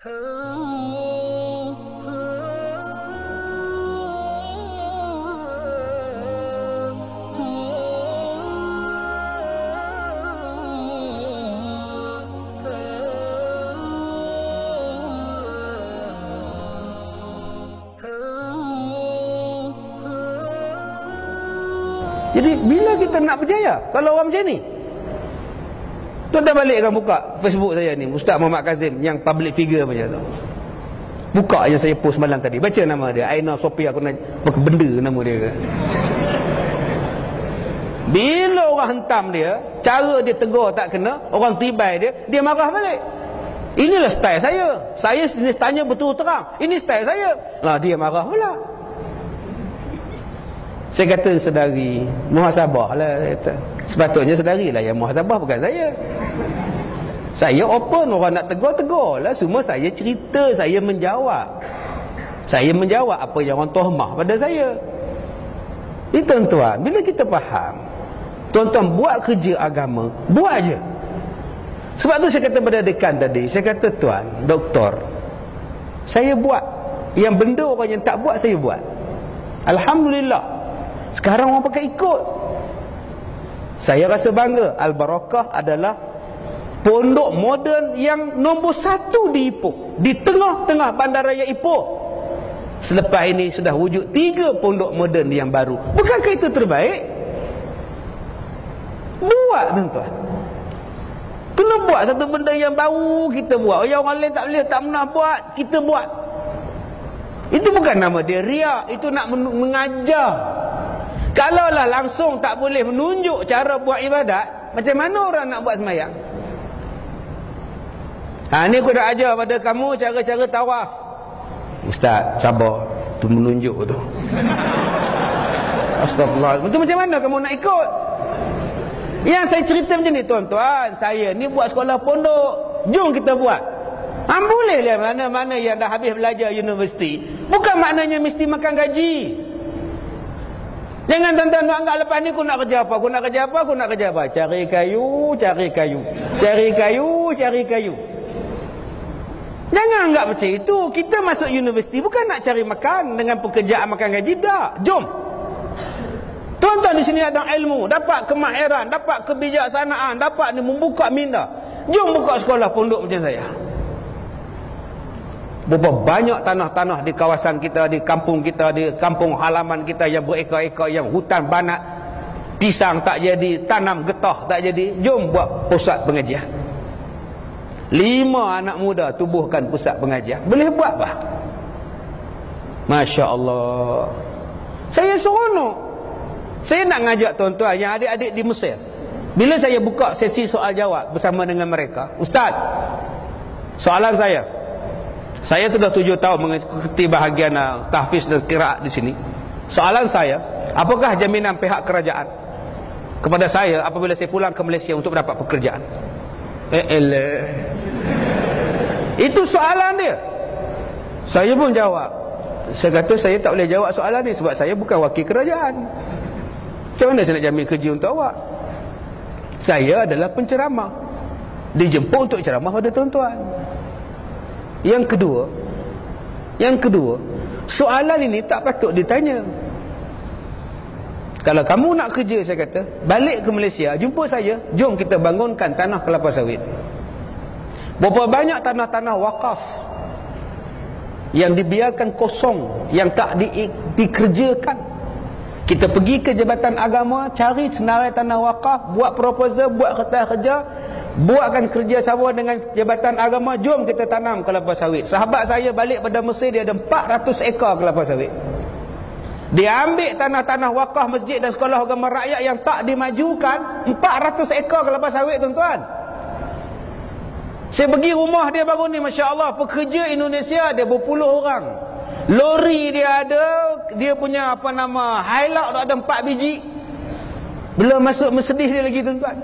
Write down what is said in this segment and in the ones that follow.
Jadi bila kita nak berjaya kalau orang macam ni? Tuan-tuan balik kan buka Facebook saya ni, Ustaz Muhammad Kazim yang public figure macam tu. Buka yang saya post malam tadi, baca nama dia, Aina Sophia, aku nak benda nama dia. Bila orang hentam dia, cara dia tegur tak kena, orang tibai dia marah balik. Inilah style saya. Saya jenis tanya betul terang. Ini style saya. Lah dia marah pula. Saya kata sedari, muhasabah lah. Sepatutnya sedari lah yang muhasabah, bukan saya. Saya open, orang nak tegur lah. Semua saya cerita, saya menjawab. Saya menjawab apa yang orang tohmah pada saya. Ini tuan-tuan, bila kita faham, tuan-tuan buat kerja agama, buat je. Sebab tu saya kata pada dekan tadi, saya kata tuan, doktor, saya buat. Yang benda orang yang tak buat, saya buat. Alhamdulillah. Sekarang orang pakai ikut. Saya rasa bangga. Al-Barakah adalah pondok moden yang nombor 1 di Ipoh, di tengah-tengah bandaraya Ipoh. Selepas ini sudah wujud 3 pondok moden yang baru. Bukankah itu terbaik? Buat tuan-tuan. Kena buat satu benda yang baru, kita buat. Yang orang lain tak boleh, tak pernah buat, kita buat. Itu bukan nama dia riak, itu nak mengajar. Kalaulah langsung tak boleh menunjuk cara buat ibadat, macam mana orang nak buat sembahyang? Ni aku dah ajar pada kamu cara-cara tawaf. Ustaz, sabar, tu menunjuk tu. Astagfirullah. Itu macam mana kamu nak ikut? Yang saya cerita macam ni tuan-tuan, saya ni buat sekolah pondok, jom kita buat. Boleh lah mana-mana yang dah habis belajar universiti. Bukan maknanya mesti makan gaji. Jangan tuan-tuan anggap lepas ni aku nak kerja apa, aku nak kerja apa, aku nak kerja apa. Cari kayu, cari kayu. Cari kayu, cari kayu. Jangan anggap macam itu. Kita masuk universiti bukan nak cari makan dengan pekerjaan makan gaji. Tak. Jom. Tuan-tuan di sini ada ilmu, dapat kemahiran, dapat kebijaksanaan, dapat ni membuka minda. Jom buka sekolah pondok macam saya. Berapa banyak tanah-tanah di kawasan kita, di kampung kita, di kampung halaman kita yang berekar-ekar, yang hutan banat, pisang tak jadi, tanam getah tak jadi. Jom buat pusat pengajian. 5 anak muda tubuhkan pusat pengajian. Boleh buat bah? Masya Allah. Saya seronok. Saya nak ngajak tuan-tuan yang adik-adik di Mesir. Bila saya buka sesi soal jawab bersama dengan mereka, Ustaz, soalan saya sudah 7 tahun mengikuti bahagian tahfiz dan qiraat di sini. Soalan saya, apakah jaminan pihak kerajaan kepada saya apabila saya pulang ke Malaysia untuk mendapat pekerjaan? Itu soalan dia. Saya pun jawab. Saya kata saya tak boleh jawab soalan ni sebab saya bukan wakil kerajaan. Macam mana saya nak jamin kerja untuk awak? Saya adalah penceramah, dijemput untuk ceramah pada tuan-tuan. Yang kedua, soalan ini tak patut ditanya. Kalau kamu nak kerja, saya kata, balik ke Malaysia, jumpa saya, jom kita bangunkan tanah kelapa sawit. Berapa banyak tanah-tanah wakaf yang dibiarkan kosong, yang tak dikerjakan. Kita pergi ke Jabatan Agama, cari senarai tanah wakaf, buat proposal, buat kertas kerja, buatkan kerjasama dengan Jabatan Agama, jom kita tanam kelapa sawit. Sahabat saya balik pada Mesir, dia ada 400 ekar kelapa sawit. Dia ambil tanah-tanah wakaf masjid dan sekolah agama rakyat yang tak dimajukan, 400 ekar kelapa sawit tuan-tuan. Saya pergi rumah dia baru ni, Masya Allah, pekerja Indonesia dia berpuluh orang. Lori dia ada, dia punya Hilux ada 4 biji. Belum masuk Mercedes dia lagi tuan-tuan.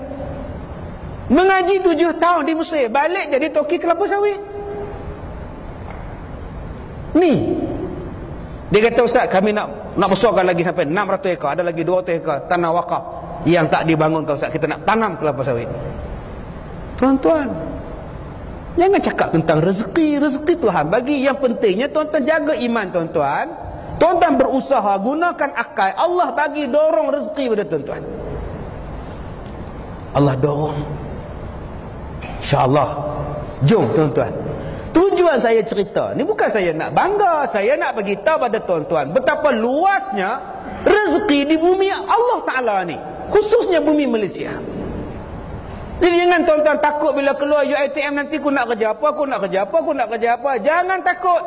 Mengaji 7 tahun di Mesir, balik jadi toki kelapa sawit. Ni dia kata, Ustaz, kami nak besarkan lagi sampai 600 ekar, ada lagi 200 ekar tanah wakaf yang tak dibangunkan, Ustaz, kita nak tanam kelapa sawit. Tuan-tuan, Jangan cakap tentang rezeki. Rezeki Tuhan bagi. Yang pentingnya tuan-tuan jaga iman tuan-tuan. Tuan-tuan berusaha gunakan akal. Allah bagi dorong rezeki pada tuan-tuan. Allah dorong. InsyaAllah. Jom tuan-tuan. Tujuan saya cerita ni bukan saya nak bangga. Saya nak bagi tahu pada tuan-tuan betapa luasnya rezeki di bumi Allah Ta'ala ni. Khususnya bumi Malaysia. Jadi jangan tuan-tuan takut bila keluar UiTM nanti aku nak kerja apa, aku nak kerja apa, aku nak kerja apa. Jangan takut.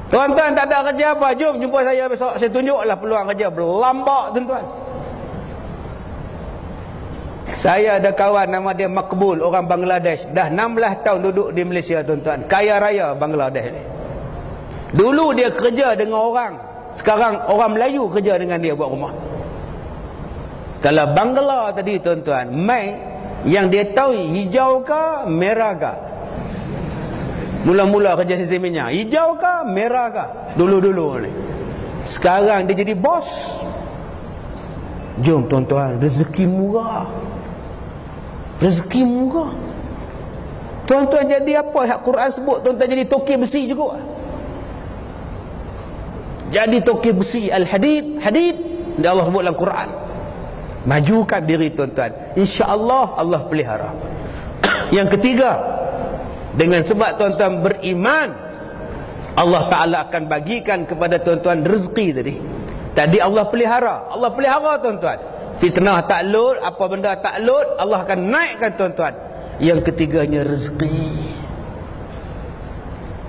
Tuan-tuan tak ada kerja apa, jom jumpa saya besok. Saya tunjuklah peluang kerja. Berlambak tuan-tuan. Saya ada kawan nama dia Makbul, orang Bangladesh. Dah 16 tahun duduk di Malaysia tuan-tuan. Kaya raya Bangladesh ni. Dulu dia kerja dengan orang. Sekarang orang Melayu kerja dengan dia buat rumah. Kalau Bangla tadi tuan-tuan, mai yang dia tahu hijau ke merah ke. Mula-mula kerja sisi minyak, hijau ke merah ke. Dulu-dulu ni. Sekarang dia jadi bos. Jom tuan-tuan, rezeki murah. Rezeki murah. Tuan-tuan jadi apa yang Quran sebut? Tuan-tuan jadi toki besi juga. Jadi toki besi, al-hadid, hadid. Dan Allah sebut dalam Quran. Majukan diri tuan-tuan. InsyaAllah Allah pelihara. Yang ketiga, dengan sebab tuan-tuan beriman, Allah Ta'ala akan bagikan kepada tuan-tuan rezeki tadi. Tadi Allah pelihara. Allah pelihara tuan-tuan. Fitnah taklud, apa benda taklud, Allah akan naikkan tuan-tuan. Yang ketiganya rezeki.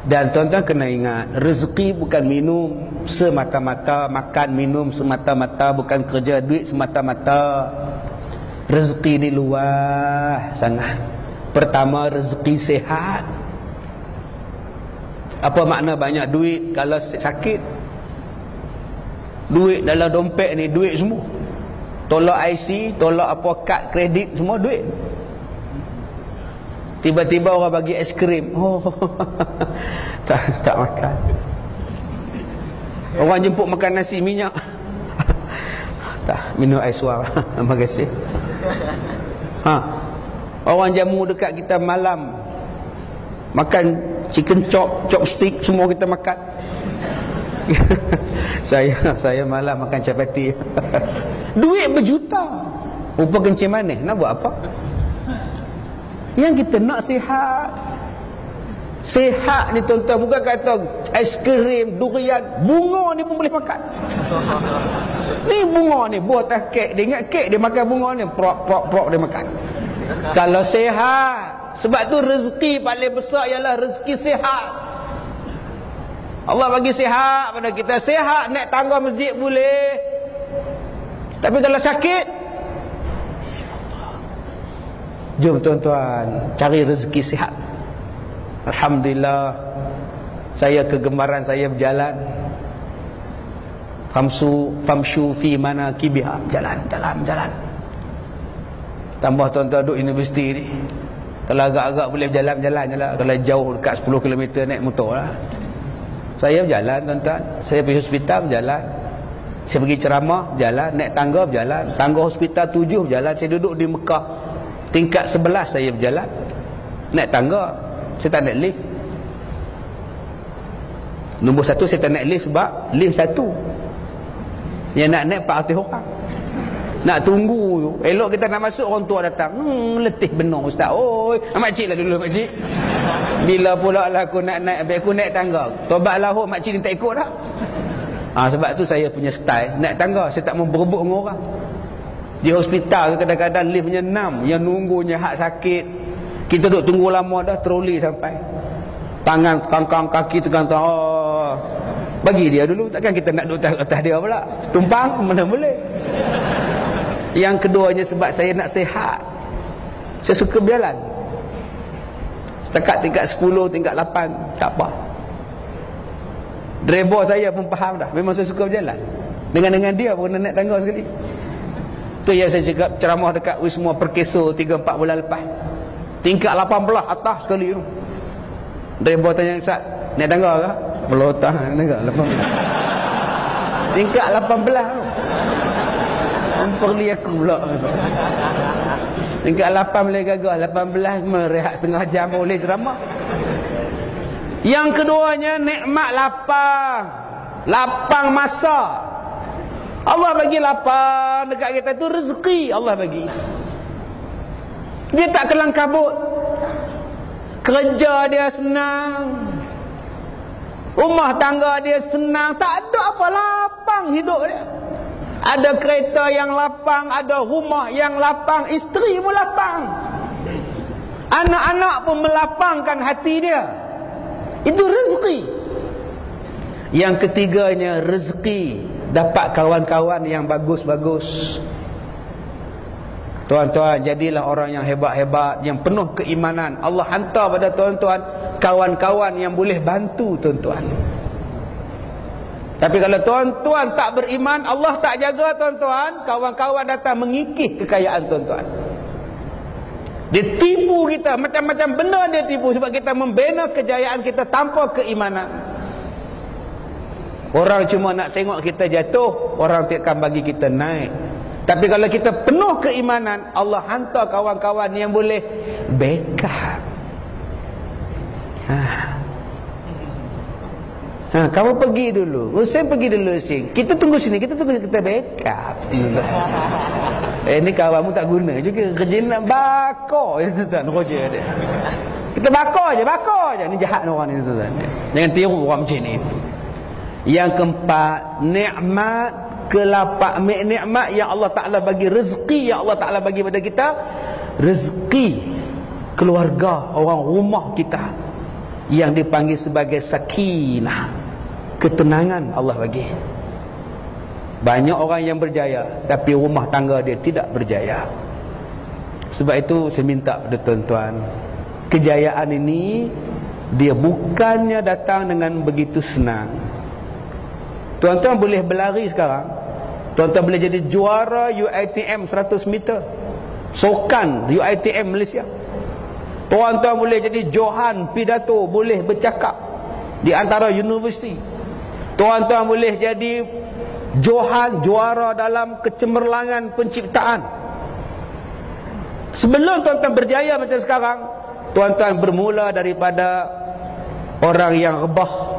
Dan tuan-tuan kena ingat, rezeki bukan minum semata-mata, makan minum semata-mata, bukan kerja duit semata-mata. Rezeki ni luas sangat. Pertama, rezeki sihat. Apa makna banyak duit kalau sakit? Duit dalam dompet ni duit semua. Tolak IC, tolak apa kad kredit, semua duit. Tiba-tiba orang bagi es krim. Oh, tak makan. Orang jemput makan nasi minyak. Tak, minum air suar. Terima kasih. Orang jamu dekat kita malam. Makan chicken chop, chopstick, semua kita makan. Saya malam makan chapati. Duit berjuta. Rupa kencing manis. Nak buat apa? Yang kita nak sihat. Sihat ni tuan-tuan, bukan kata ais krim, durian, bunga ni pun boleh makan. Ni bunga ni, buah atas kek. Dia ingat kek, dia makan bunga ni, prok dia makan. Kalau sihat. Sebab tu rezeki paling besar ialah rezeki sihat. Allah bagi sihat pada kita. Sihat, naik tangga masjid boleh. Tapi kalau sakit, jom tuan-tuan cari rezeki sihat. Alhamdulillah, saya kegemaran saya berjalan. Famshu fi manakibiha, jalan. Tambah tuan-tuan duduk universiti ni, kalau agak-agak boleh berjalan-jalan je lah. Kalau jauh dekat 10 km naik motor lah. Saya berjalan tuan-tuan. Saya pergi hospital berjalan. Saya pergi ceramah berjalan. Naik tangga berjalan. Tangga hospital 7 berjalan. Saya duduk di Mekah tingkat 11 saya berjalan. Naik tangga. Saya tak naik lift. Nombor 1 saya tak naik lift sebab lift 1 yang nak naik 400 orang. Nak tunggu. Elok kita nak masuk, orang tua datang. Letih benar ustaz. Oi, makcik lah dulu makcik. Bila pula lah aku nak naik, habis aku naik tangga. Tobat lahut makcik ni tak ikut dah. Sebab tu saya punya style naik tangga. Saya tak mau berebut dengan orang. Di hospital kadang-kadang liftnya 6, yang nunggunya hak sakit. Kita duduk tunggu lama dah, troli sampai. Tangan kangkang, kaki tegang. Bagi dia dulu, takkan kita nak duduk atas dia pula. Tumpang mana boleh. Yang keduanya sebab saya nak sihat. Saya suka berjalan. Setakat tingkat 10, tingkat 8, tak apa. Driver saya pun faham dah. Memang saya suka berjalan. Dengan dia pun naik tangga sekali. Tu yang saya cakap ceramah dekat Wisma Perkeso 3-4 bulan lepas. Tingkat 18 atas sekali tu. Driver tanya, Ustaz, naik tangga ke? Belum tahan tangga 18. Tingkat 18 tu. Perli aku pula. Tingkat 8 boleh gagah, 18 merehat setengah jam boleh ceramah. Yang keduanya nikmat lapang. Lapang masa. Allah bagi lapang dekat kita tu rezeki Allah bagi. Dia tak kelang kabut. Kerja dia senang. Rumah tangga dia senang. Tak ada apa, lapang hidup dia. Ada kereta yang lapang, ada rumah yang lapang, isteri pun lapang. Anak-anak pun melapangkan hati dia. Itu rezeki. Yang ketiganya rezeki dapat kawan-kawan yang bagus-bagus. Tuan-tuan, jadilah orang yang hebat-hebat, yang penuh keimanan. Allah hantar pada tuan-tuan kawan-kawan yang boleh bantu tuan-tuan. Tapi kalau tuan-tuan tak beriman, Allah tak jaga tuan-tuan, kawan-kawan datang mengikis kekayaan tuan-tuan. Dia tipu kita, macam-macam benda dia tipu sebab kita membina kejayaan kita tanpa keimanan. Orang cuma nak tengok kita jatuh, orang takkan bagi kita naik. Tapi kalau kita penuh keimanan, Allah hantar kawan-kawan yang boleh backup. Kamu pergi dulu, Hussein pergi dulu Hussein. Kita tunggu sini, kita tunggu kita backup. Ini kawanmu tak guna juga. Kerja nak bakar je tuan-tuan, roja dia. Kita bakar je. Ni jahat orang ni tuan-tuan. Jangan tiru orang macam ni. Yang keempat, nikmat kelapa, nikmat yang Allah Ta'ala bagi, rezeki yang Allah Ta'ala bagi pada kita, rezeki keluarga, orang rumah kita yang dipanggil sebagai sakinah, ketenangan Allah bagi. Banyak orang yang berjaya tapi rumah tangga dia tidak berjaya. Sebab itu saya minta pada tuan-tuan, kejayaan ini dia bukannya datang dengan begitu senang. Tuan-tuan boleh berlari sekarang, tuan-tuan boleh jadi juara UiTM 100 meter, Sokan UiTM Malaysia. Tuan-tuan boleh jadi Johan pidato, boleh bercakap di antara universiti. Tuan-tuan boleh jadi Johan juara dalam kecemerlangan penciptaan. Sebelum tuan-tuan berjaya macam sekarang, tuan-tuan bermula daripada orang yang rebah.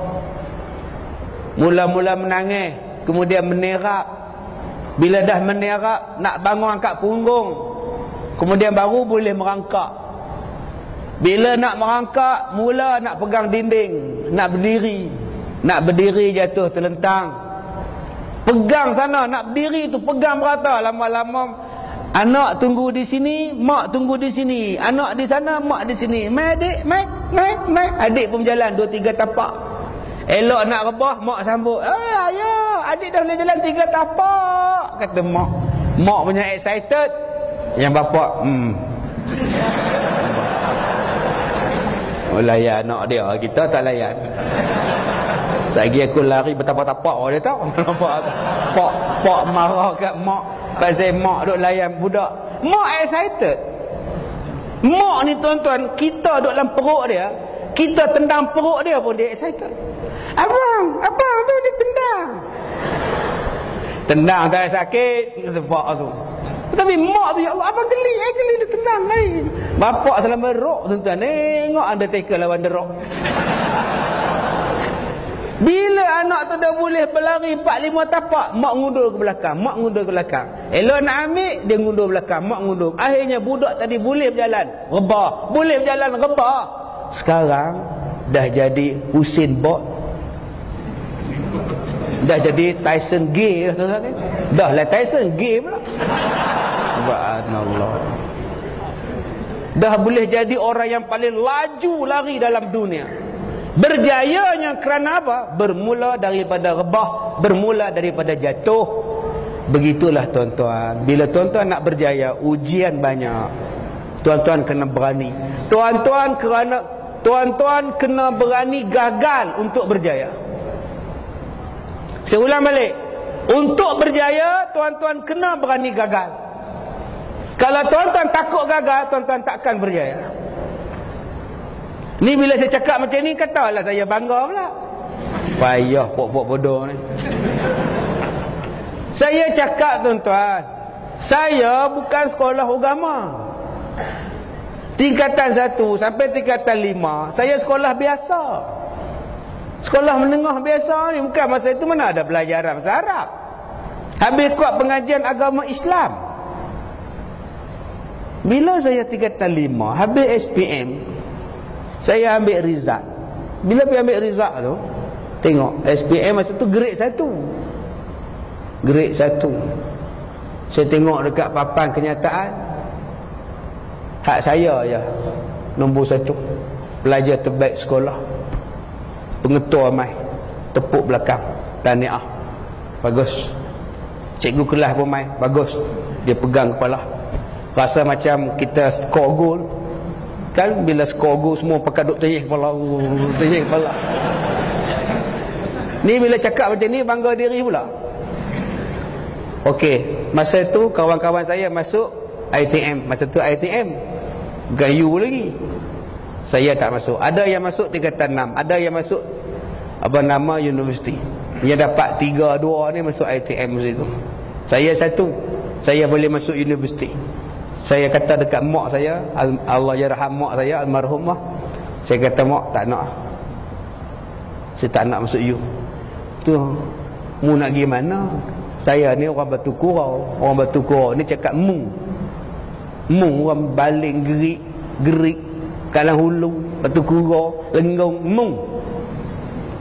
Mula-mula menangis, kemudian menerak. Bila dah menerak, nak bangun angkat punggung, kemudian baru boleh merangkak. Bila nak merangkak, mula nak pegang dinding, nak berdiri. Nak berdiri jatuh terlentang. Pegang sana, nak berdiri tu pegang merata. Lama-lama anak tunggu di sini, mak tunggu di sini. Anak di sana, mak di sini. Mai adik, mai, naik. Adik pun berjalan 2-3 tapak. Elok nak rebah, mak sambut. Ayah, adik dah boleh jalan 3 tapak, kata mak. Mak punya excited. Yang bapak layan anak dia, kita tak layan. Selagi aku lari bertapak-tapak, dia tahu. Pak marah kat mak pasal mak duk layan budak. Mak excited. Mak ni tuan-tuan, kita duk dalam perut dia, kita tendang perut dia pun dia excited. Abang tu dia tendang. Tendang tak sakit, sebab tu. Tapi mak tu, ya Allah, abang geli dia tendang lain. Bapak selama rock tuan-tuan, tengok Undertaker lawan The Rock. Bila anak tu dah boleh berlari 4-5 tapak, mak ngundur ke belakang. Elok nak ambil, dia ngundur belakang, mak ngundur. Akhirnya budak tadi boleh berjalan, rebah. Sekarang dah jadi Usain Bolt, dah jadi Tyson Gay tuan-tuan. Dah lah Tyson Gay pula. Subhanallah. Dah boleh jadi orang yang paling laju lari dalam dunia. Berjayanya kerana apa? Bermula daripada rebah, bermula daripada jatuh. Begitulah tuan-tuan. Bila tuan-tuan nak berjaya, ujian banyak. Tuan-tuan kena berani. Tuan-tuan kena berani gagal untuk berjaya. Saya ulang balik. Untuk berjaya, tuan-tuan kena berani gagal. Kalau tuan-tuan takut gagal, tuan-tuan takkan berjaya. Ni bila saya cakap macam ni, katalah saya bangga pula. Payah pok-pok bodoh ni. Saya cakap tuan-tuan, saya bukan sekolah agama. Tingkatan 1 sampai tingkatan 5 saya sekolah biasa, sekolah menengah biasa ni. Bukan masa itu mana ada pelajaran bahasa Arab. Habis kuat pengajian agama Islam. Bila saya tingkatan 5 habis SPM, saya ambil result. Bila pergi ambil result tu, tengok SPM masa tu grade 1. Grade 1. Saya tengok dekat papan kenyataan, hak saya je nombor 1, pelajar terbaik sekolah, pengetua mai, tepuk belakang, tahniah, bagus. Cikgu kelas pun mai, bagus. Dia pegang kepala, rasa macam kita skor gol. Kan bila skor gol semua pakai duk tengih kepala, tengih kepala. Ni bila cakap macam ni bangga diri pula. Okey, masa tu kawan-kawan saya masuk ITM. Masa tu ITM gayu lagi. Saya tak masuk. Ada yang masuk tingkatan 6, ada yang masuk apa nama universiti. Yang dapat 3-2 ni masuk ITM masa itu. Saya 1, saya boleh masuk universiti. Saya kata dekat mak saya, Allah yarham mak saya almarhumah, saya kata mak tak nak, saya tak nak masuk you. Tu mu nak pergi mana? Saya ni orang Batu Kurau. Orang Batu Kurau ni cakap mung. Mung orang baling gerik Kalang Hulu, Batu Kurau, Lenggong, mung.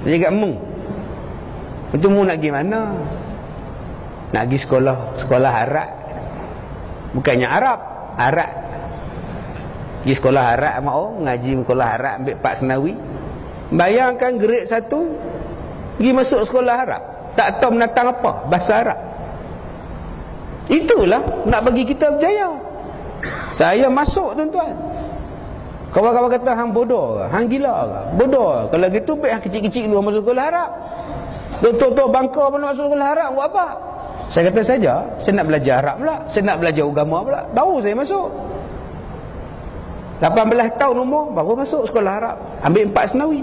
Dia cakap mung. Itu mu nak pergi mana? Nak pergi sekolah Arab. Bukannya Arab, Arab. Pergi sekolah Arab mau ngaji sekolah Arab, ambil 4 senawi. Bayangkan grade 1 pergi masuk sekolah Arab, tak tahu menatang apa bahasa Arab. Itulah nak bagi kita berjaya. Saya masuk tuan-tuan. Kawan-kawan kata hang bodoh ke? Hang gila ke? Bodoh. Kalau gitu baik hang kecil-kecil dulu masuk sekolah Arab. Tok-tok bangka pun masuk sekolah Arab buat apa? Saya kata saja, saya nak belajar Arab pula, saya nak belajar agama pula. Baru saya masuk 18 tahun umur, baru masuk sekolah Arab. Ambil 4 senawi,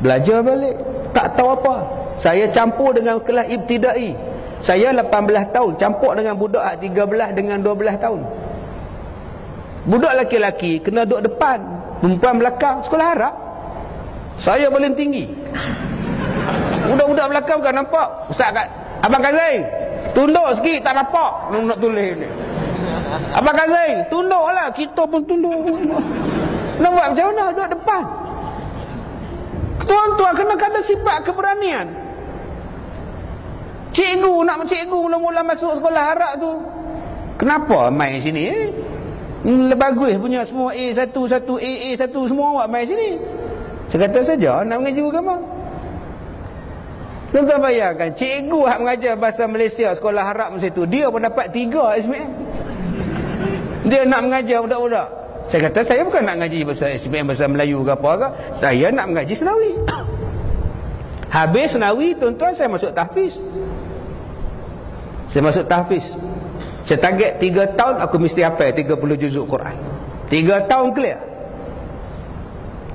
belajar balik, tak tahu apa. Saya campur dengan kelas ibtidai. Saya 18 tahun campur dengan budak 13 dengan 12 tahun. Budak laki-laki kena duduk depan, perempuan belakang. Sekolah Arab saya paling tinggi. Budak-budak belakang bukan nampak. Ustaz kat Abang Kazai, tunduk sikit, tak nampak nak tulis ni. Abang Kazai, tunduklah, kita pun tunduk. Nak buat macam mana? Duduk depan. Tuan-tuan kena ada sifat keberanian. Cikgu mula-mula masuk sekolah Arab tu, kenapa main sini? Bagus punya semua A1, AA1 semua awak main sini. Saya kata saja nak mengaji agama. Tuan-tuan bayangkan, cikgu yang mengajar bahasa Malaysia sekolah Arab masa itu, dia pun dapat 3 SPM. Dia nak mengajar budak-budak. Saya kata saya bukan nak mengaji bahasa SPM, bahasa Melayu ke apa ke. Saya nak mengaji senawi. Habis senawi, tuan-tuan, saya masuk tahfiz. Saya masuk tahfiz. Saya target 3 tahun aku mesti hafal 30 juzuk Quran. 3 tahun clear.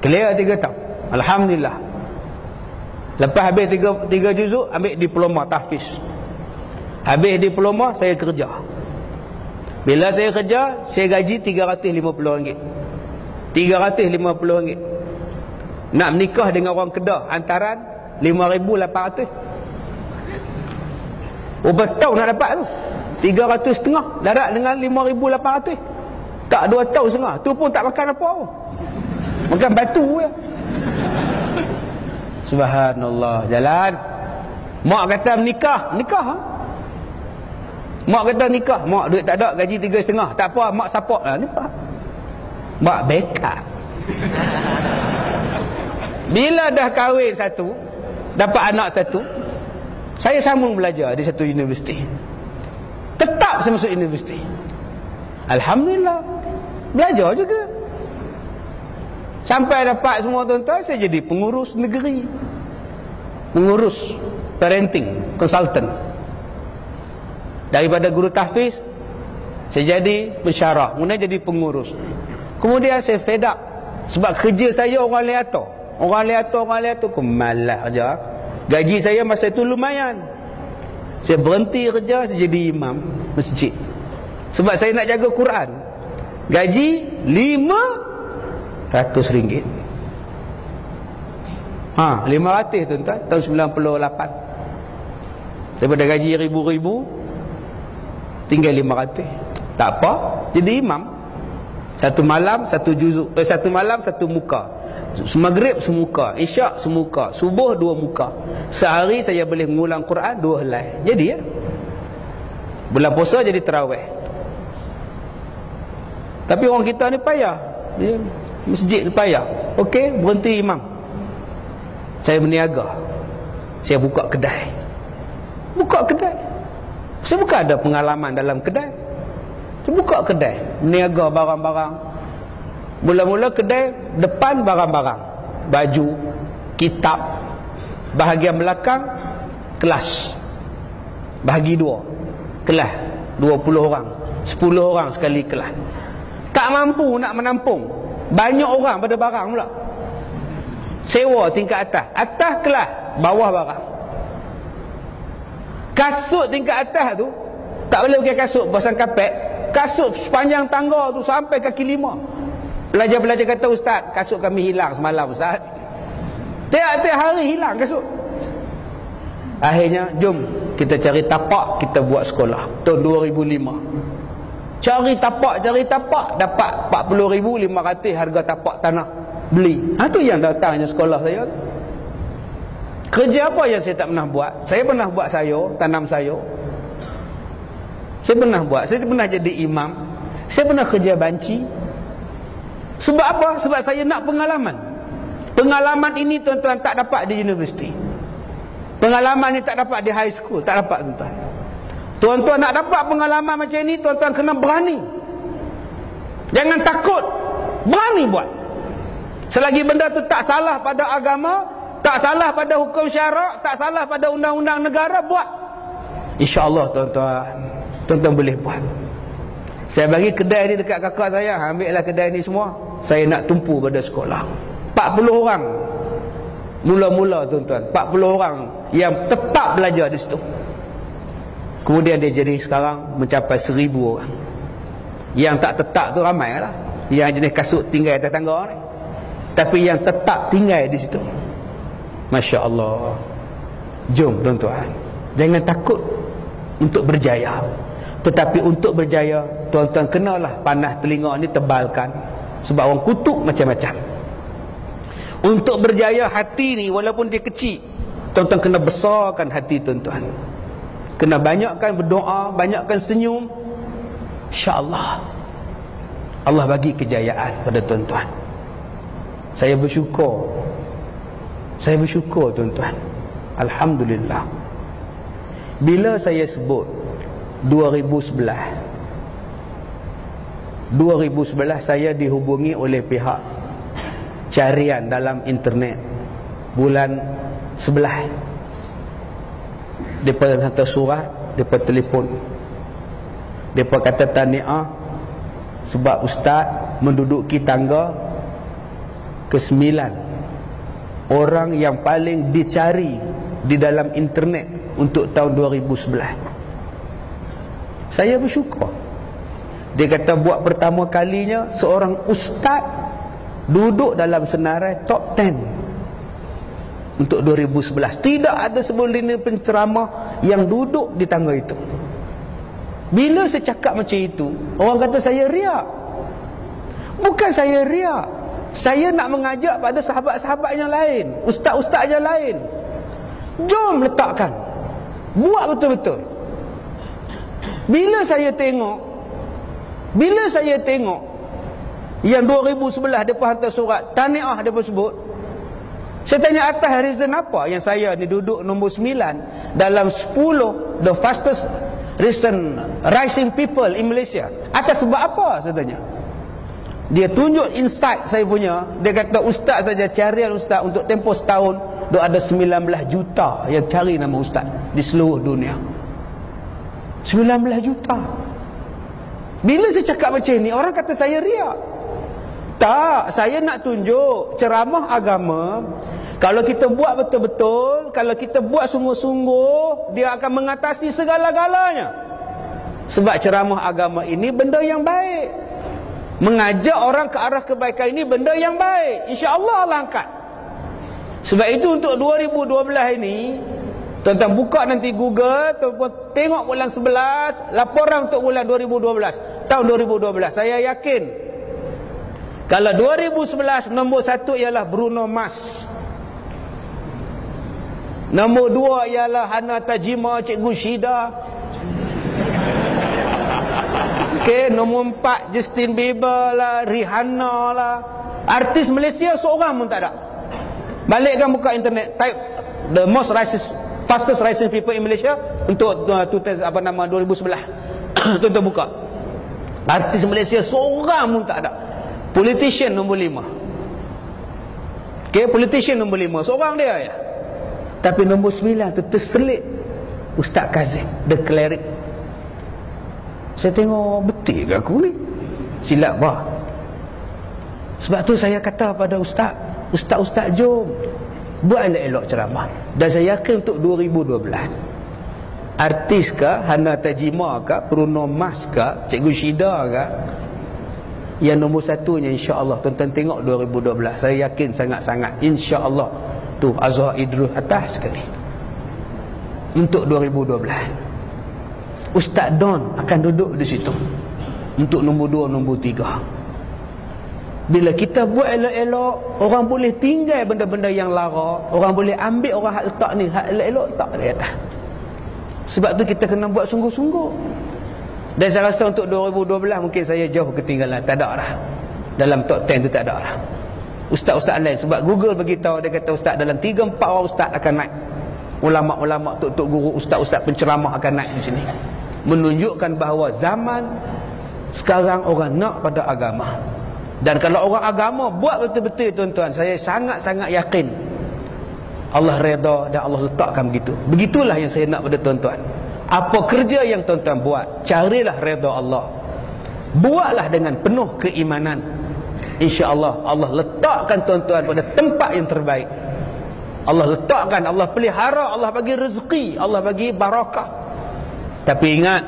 Clear 3 tahun. Alhamdulillah. Lepas habis 3 juzuk, ambil diploma tahfiz. Habis diploma, saya kerja. Bila saya kerja, saya gaji RM350. RM350. Nak menikah dengan orang Kedah hantaran RM5,800. Betul nak dapat tu 300,500 darat dengan RM5,800. Tak 2 tahun setengah. Tu pun tak makan apa pun. Makan batu je. Subhanallah. Jalan. Mak kata nikah ha? Mak kata nikah. Mak duit tak ada, gaji 3,500. Tak apa, mak support lah. Ni Pak. Mak backup. Bila dah kahwin satu, dapat anak satu, saya sambung belajar di satu universiti. Tetap saya masuk universiti. Alhamdulillah. Belajar juga. Sampai dapat semua tuan-tuan, saya jadi pengurus negeri. Pengurus parenting consultant. Daripada guru tahfiz, saya jadi pensyarah, kemudian jadi pengurus. Kemudian saya fed up. Sebab kerja saya orang liator. Orang liator, aku malas aja. Gaji saya masa itu lumayan. Saya berhenti kerja, saya jadi imam masjid. Sebab saya nak jaga Quran. Gaji RM500. 500 tuan-tuan, tahun 98. Daripada gaji ribu-ribu tinggal 500. Tak apa, jadi imam. Satu malam satu juzuk, satu malam satu muka. Maghrib semuka, isyak semuka, subuh 2 muka. Sehari saya boleh mengulang Quran 2 helai. Jadi ya. Bulan puasa jadi tarawih. Tapi orang kita ni payah. Dia masjid ni payah. Okey, berhenti imam. Saya berniaga. Saya buka kedai. Saya bukan ada pengalaman dalam kedai. Saya buka kedai, berniaga barang-barang. Mula-mula kedai depan barang-barang, baju, kitab. Bahagian belakang kelas. Bahagi 2. Kelas 20 orang, 10 orang sekali kelas. Tak mampu nak menampung banyak orang pada barang pula. Sewa tingkat atas. Atas kelas, bawah barang. Kasut tingkat atas tu tak boleh pakai kasut pasang kapet. Kasut sepanjang tangga tu sampai kaki 5. Pelajar-pelajar kata, "Ustaz, kasut kami hilang semalam, Ustaz." Tiap-tiap hari hilang kasut. Akhirnya, jom kita cari tapak, kita buat sekolah. Tahun 2005. Cari tapak, dapat 40,500 harga tapak tanah. Beli. Tu yang datangnya sekolah saya. Kerja apa yang saya tak pernah buat? Saya pernah buat sayur, tanam sayur. Saya pernah buat. Saya pernah jadi imam. Saya pernah kerja banci. Sebab apa? Sebab saya nak pengalaman. Pengalaman ini tuan-tuan tak dapat di universiti. Pengalaman ini tak dapat di high school. Tak dapat tuan-tuan. Tuan-tuan nak dapat pengalaman macam ini, tuan-tuan kena berani. Jangan takut. Berani buat. Selagi benda tu tak salah pada agama, tak salah pada hukum syarak, tak salah pada undang-undang negara, buat. InsyaAllah tuan-tuan, tuan-tuan boleh buat. Saya bagi kedai ni dekat kakak saya, ambillah kedai ni semua. Saya nak tumpu pada sekolah. 40 orang. Mula-mula tuan-tuan, 40 orang yang tetap belajar di situ. Kemudian dia jadi sekarang mencapai 1000 orang. Yang tak tetap tu ramai lah. Yang jenis kasut tinggal atas tangga ni. Tapi yang tetap tinggal di situ. Masya Allah. Jom tuan-tuan, jangan takut untuk berjaya. Tetapi untuk berjaya, tuan-tuan kenalah panas telinga ni tebalkan. Sebab orang kutuk macam-macam. Untuk berjaya hati ni, walaupun dia kecil, tuan-tuan kena besarkan hati tuan-tuan. Kena banyakkan berdoa, banyakkan senyum. InsyaAllah Allah bagi kejayaan pada tuan-tuan. Saya bersyukur. Saya bersyukur tuan-tuan. Alhamdulillah. Bila saya sebut 2011 saya dihubungi oleh pihak carian dalam internet. Bulan 11 mereka hantar surat, mereka telefon, mereka kata tahniah sebab ustaz menduduki tangga ke-9 orang yang paling dicari di dalam internet untuk tahun 2011. Saya bersyukur. Dia kata buat pertama kalinya seorang ustaz duduk dalam senarai top 10 untuk 2011. Tidak ada sebelum penceramah yang duduk di tangga itu. Bila saya cakap macam itu, orang kata saya riak. Bukan saya riak. Saya nak mengajak pada sahabat-sahabat yang lain, ustaz-ustaz yang lain. Jom letakkan. Buat betul-betul. Bila saya tengok yang 2011 mereka hantar surat tahniah, mereka sebut, saya tanya atas reason apa yang saya ni duduk nombor 9 dalam 10 the fastest recent rising people in Malaysia. Atas sebab apa saya tanya. Dia tunjuk insight saya punya. Dia kata ustaz saja, carian ustaz untuk tempoh setahun dah ada 19 juta yang cari nama ustaz di seluruh dunia. 19 juta. Bila saya cakap macam ni, orang kata saya riak. Tak, saya nak tunjuk ceramah agama. Kalau kita buat betul-betul, kalau kita buat sungguh-sungguh, dia akan mengatasi segala-galanya. Sebab ceramah agama ini benda yang baik. Mengajak orang ke arah kebaikan ini benda yang baik. InsyaAllah Allah angkat. Sebab itu untuk 2012 ini, tuan-tuan buka nanti Google, tuan-tuan tengok bulan 11, laporan untuk bulan 2012, tahun 2012. Saya yakin kalau 2011 nombor 1 ialah Bruno Mars, nombor 2 ialah Hana Tajima, Cikgu Syida, okay, nombor 4 Justin Bieber lah, Rihanna lah. Artis Malaysia seorang pun tak ada. Balikkan buka internet, type the most racist, fastest rising people in Malaysia untuk 2011. Tuan-tuan buka, artis Malaysia seorang pun tak ada. Politician nombor 5, okay, politician nombor 5 seorang dia ya. Tapi nombor 9 tu terselit Ustaz Kazim, the cleric. Saya tengok, betul ke aku ni? Silap bah. Sebab tu saya kata pada Ustaz jom buat elok-elok ceramah. Dan saya yakin untuk 2012, artis ke, Hana Tajima ke, Bruno Mars ke, Cikgu Syida ke, yang nombor 1-nya insya-Allah tuan-tuan tengok 2012. Saya yakin sangat-sangat insya-Allah tu Azhar Idrus atas sekali. Untuk 2012 Ustaz Don akan duduk di situ untuk nombor 2, nombor 3. Bila kita buat elok-elok, orang boleh tinggal benda-benda yang lara, orang boleh ambil orang hak letak ni, hak elok-elok tak di atas. Sebab tu kita kena buat sungguh-sungguh. Dan saya rasa untuk 2012 mungkin saya jauh ketinggalan, tak ada dah. Dalam top 10 tu tak ada dah ustaz-ustaz lain. Sebab Google beritahu, dia kata ustaz dalam 3-4 orang ustaz akan naik. Ulama-ulama, tok-tok guru, ustaz-ustaz penceramah akan naik di sini. Menunjukkan bahawa zaman sekarang orang nak pada agama. Dan kalau orang agama buat betul-betul tuan-tuan, saya sangat-sangat yakin Allah redha dan Allah letakkan begitu. Begitulah yang saya nak pada tuan-tuan. Apa kerja yang tuan-tuan buat, carilah redha Allah. Buatlah dengan penuh keimanan. InsyaAllah Allah letakkan tuan-tuan pada tempat yang terbaik. Allah letakkan, Allah pelihara, Allah bagi rezeki, Allah bagi barakah. Tapi ingat,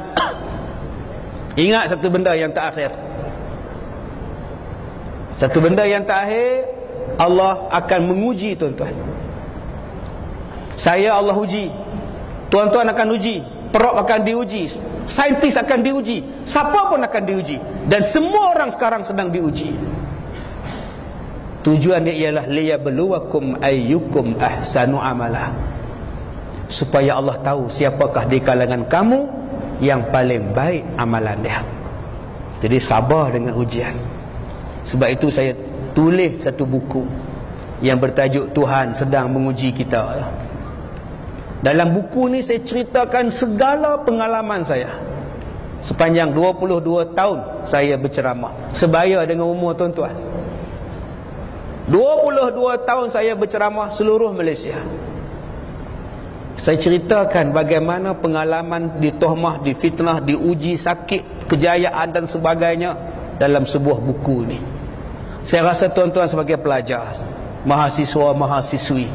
ingat satu benda yang terakhir. Satu benda yang terakhir, Allah akan menguji tuan-tuan. Saya Allah uji, tuan-tuan akan uji, perok akan diuji, saintis akan diuji, siapa pun akan diuji. Dan semua orang sekarang sedang diuji. Tujuannya ialah liyabluwakum ayyukum ahsanu amala, supaya Allah tahu siapakah di kalangan kamu yang paling baik amalan dia. Jadi sabar dengan ujian. Sebab itu saya tulis satu buku yang bertajuk Tuhan sedang menguji kita. Dalam buku ni saya ceritakan segala pengalaman saya sepanjang 22 tahun saya berceramah, sebaya dengan umur tuan-tuan. 22 tahun saya berceramah seluruh Malaysia. Saya ceritakan bagaimana pengalaman ditohmah, difitnah, diuji sakit, kejayaan dan sebagainya dalam sebuah buku ni. Saya rasa tuan-tuan sebagai pelajar, mahasiswa, mahasiswi,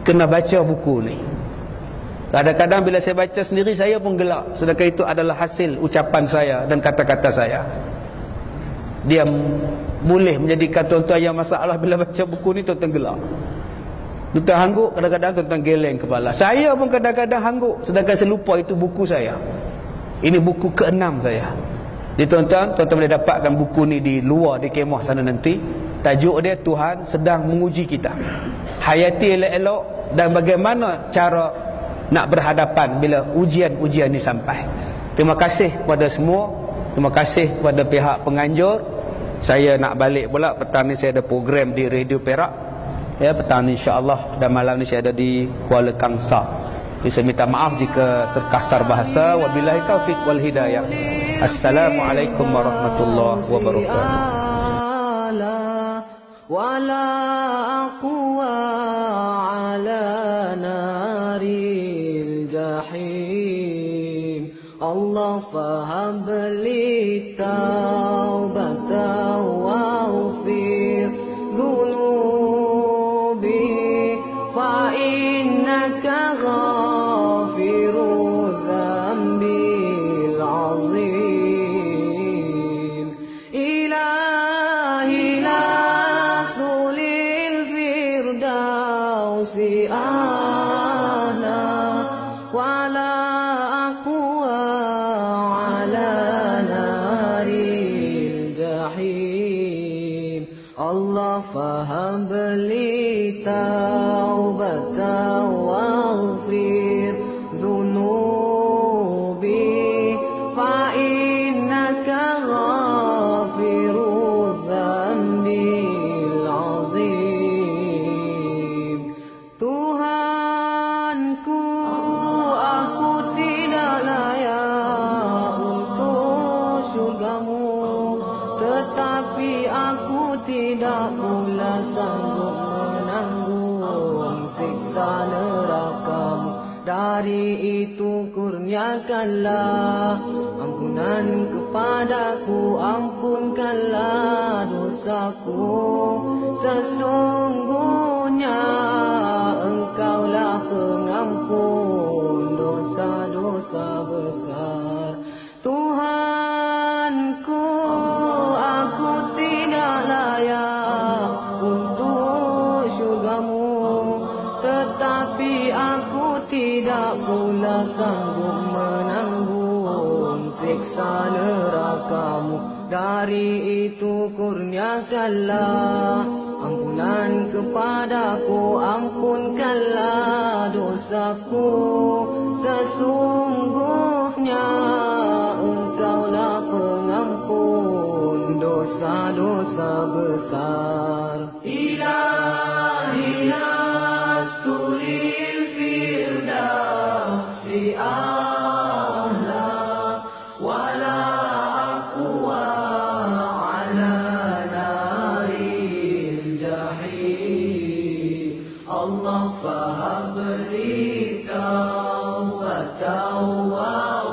kena baca buku ni. Kadang-kadang bila saya baca sendiri, saya pun gelak, sedangkan itu adalah hasil ucapan saya dan kata-kata saya. Dia boleh menjadikan tuan-tuan yang masalah bila baca buku ni, tuan-tuan gelak. Tuan-tuan hangguk, kadang-kadang tuan-tuan geleng kepala. Saya pun kadang-kadang hangguk, sedangkan saya lupa itu buku saya. Ini buku ke-6 saya. Jadi tuan-tuan boleh dapatkan buku ni di luar, di kemah sana nanti. Tajuk dia Tuhan sedang menguji kita. Hayati elok-elok dan bagaimana cara nak berhadapan bila ujian-ujian ni sampai. Terima kasih kepada semua. Terima kasih kepada pihak penganjur. Saya nak balik pula, petang ni saya ada program di Radio Perak. Ya, petang ni insya-Allah, dan malam ni saya ada di Kuala Kangsar. Saya minta maaf jika terkasar bahasa. Wabillahi taufiq wal hidayah. Assalamualaikum warahmatullahi wabarakatuh. Wala aqwa ala naril jahim. Allah fahab li taubata wa ufir dhunubi fa innaka ghafiru dhambil azim. Ila توسئانا ولا أقوى على نار الجحيم الله فهب لي توبة واغفر ذنوبي فإنك غافر الذنب العظيم Tuhanku aku tidak layak untuk syurgamu tetapi aku tidak pula sanggup menanggung siksa nerakamu dari itu kurniakanlah ampunan kepadaku ampunkanlah dosaku sesungguhnya engkaulah pengampun dosa-dosa besar Tuhanku aku tidak layak untuk syurgamu tetapi aku tidak pula sanggup menanggung siksa nerakamu dari itu kurniakanlah ampunan kepadaku ampunkanlah dosaku sesungguhnya engkaulah pengampun dosa-dosa besar Ilahi astulil firdausi a'la wala aqwa ala naril jahim Allah fahab li tawbatan wa